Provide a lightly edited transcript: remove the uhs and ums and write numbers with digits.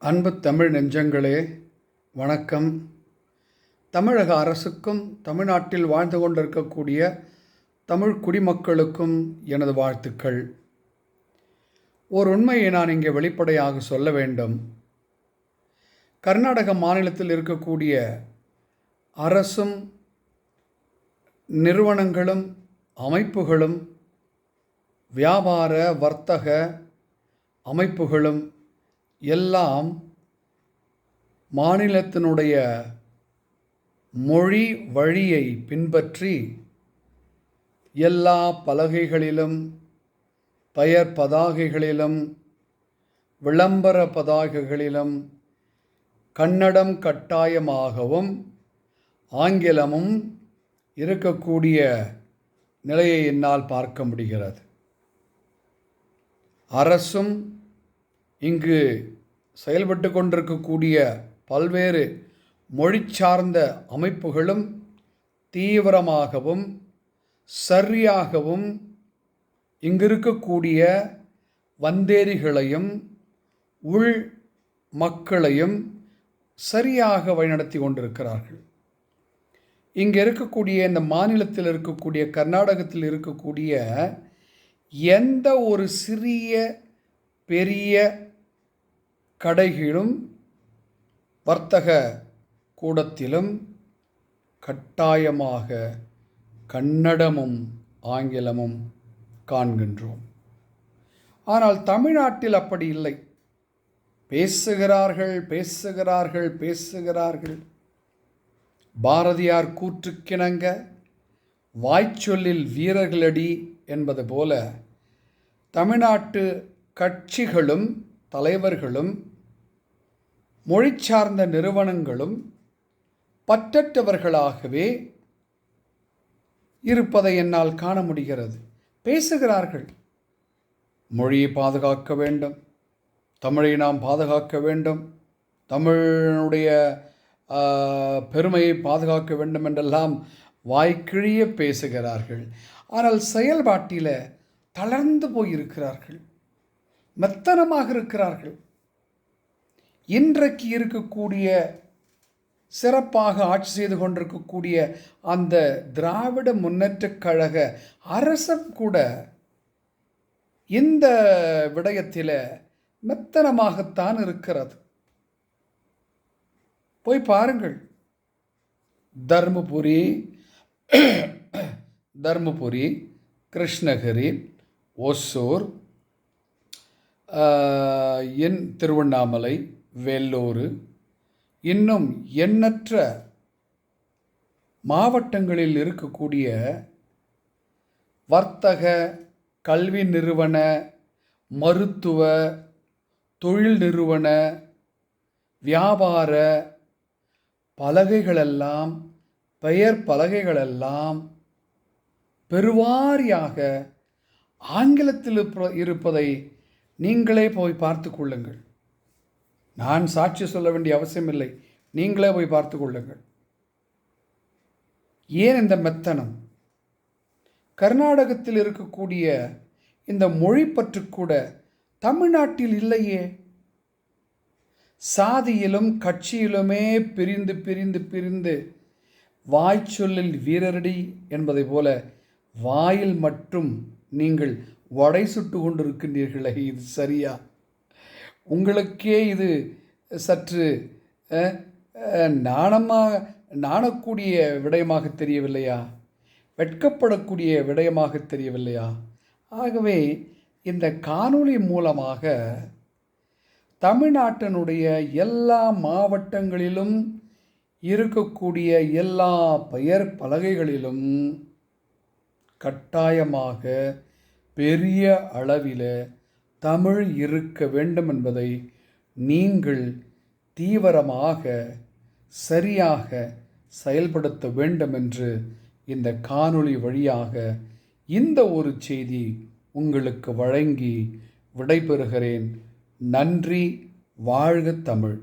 அன்பு தமிழ் நெஞ்சங்களே, வணக்கம். தமிழக அரசுக்கும் தமிழ்நாட்டில் வாழ்ந்து கொண்டிருக்கக்கூடிய தமிழ் குடிமக்களுக்கும் எனது வாழ்த்துக்கள். ஓர் உண்மையை நான் இங்கே வெளிப்படையாக சொல்ல வேண்டும். கர்நாடக மாநிலத்தில் இருக்கக்கூடிய அரசும் நிறுவனங்களும் அமைப்புகளும் வியாபார வர்த்தக அமைப்புகளும் எல்லாம் மாநிலத்தினுடைய மொழி வழியை பின்பற்றி எல்லா பலகைகளிலும், பெயர் பதாகைகளிலும், விளம்பர பதாகைகளிலும் கன்னடம் கட்டாயமாகவும் ஆங்கிலமும் இருக்கக்கூடிய நிலையை என்னால் பார்க்க முடிகிறது. அரசும் இங்கு செயல்பட்டு கொண்டிருக்கக்கூடிய பல்வேறு மொழி சார்ந்த அமைப்புகளும் தீவிரமாகவும் சரியாகவும் இங்கு இருக்கக்கூடிய வந்தேரிகளையும் உள் மக்களையும் சரியாக வழிநடத்தி கொண்டிருக்கிறார்கள். இங்கே இருக்கக்கூடிய இந்த மாநிலத்தில் இருக்கக்கூடிய கர்நாடகத்தில் இருக்கக்கூடிய எந்த ஒரு சிறிய பெரிய கடைகளிலும் வர்த்தக கூடத்திலும் கட்டாயமாக கன்னடமும் ஆங்கிலமும் காண்கின்றோம். ஆனால் தமிழ்நாட்டில் அப்படி இல்லை. பேசுகிறார்கள். பாரதியார் கூற்றுக்கிணங்க வாய்ச்சொல்லில் வீரர்களடி என்பது போல தமிழ்நாட்டு கட்சிகளும் தலைவர்களும் மொழி சார்ந்த நிறுவனங்களும் பற்றற்றவர்களாகவே இருப்பதை என்னால் காண முடிகிறது. பேசுகிறார்கள், மொழியை பாதுகாக்க வேண்டும், தமிழை நாம் பாதுகாக்க வேண்டும், தமிழனுடைய பெருமையை பாதுகாக்க வேண்டும் என்றெல்லாம் வாய்க்கிழிய பேசுகிறார்கள். ஆனால் செயல்பாட்டில் தளர்ந்து போயிருக்கிறார்கள், மெத்தனமாக இருக்கிறார்கள். இன்றைக்கு இருக்கக்கூடிய சிறப்பாக ஆட்சி செய்து கொண்டிருக்கக்கூடிய அந்த திராவிட முன்னேற்றக் கழக அரசும் கூட இந்த விடயத்தில் மெத்தனமாகத்தான் இருக்கிறது. போய் பாருங்கள். தர்மபுரி, கிருஷ்ணகிரி, ஒசூர், திருவண்ணாமலை, வேலூர், இன்னும் எண்ணற்ற மாவட்டங்களில் இருக்கக்கூடிய வர்த்தக, கல்வி நிறுவன, மருத்துவ, தொழில் நிறுவன, வியாபார பலகைகளெல்லாம், பெயர் பலகைகளெல்லாம் பெருவாரியாக ஆங்கிலத்தில் இருப்பதை நீங்களே போய் பார்த்து கொள்ளுங்கள். நான் சாட்சி சொல்ல வேண்டிய அவசியமில்லை, நீங்களே போய் பார்த்து கொள்ளுங்கள். ஏன் இந்த மெத்தனம்? கர்நாடகத்தில் இருக்கக்கூடிய இந்த மொழி பற்று கூட தமிழ்நாட்டில் இல்லையே. சாதியிலும் கட்சியிலுமே பிரிந்து வாய்ச்சொல்லில் வீரரடி என்பதை போல வாயில் மட்டும் நீங்கள் வடை சுட்டு கொண்டிருக்கின்றீர்களே, இது சரியா? உங்களுக்கே இது சற்று நாணக்கூடிய விடயமாக தெரியவில்லையா? வெட்கப்படக்கூடிய விடயமாக தெரியவில்லையா? ஆகவே இந்த காணொளி மூலமாக தமிழ்நாட்டினுடைய எல்லா மாவட்டங்களிலும் இருக்கக்கூடிய எல்லா பெயர் பலகைகளிலும் கட்டாயமாக பெரிய அளவில் தமிழ் இருக்க வேண்டும் என்பதை நீங்கள் தீவிரமாக சரியாக செயல்படுத்த வேண்டும் என்று இந்த காணொளி வழியாக இந்த ஒரு செய்தி உங்களுக்கு வழங்கி விடைபெறுகிறேன். நன்றி. வாழ்க தமிழ்.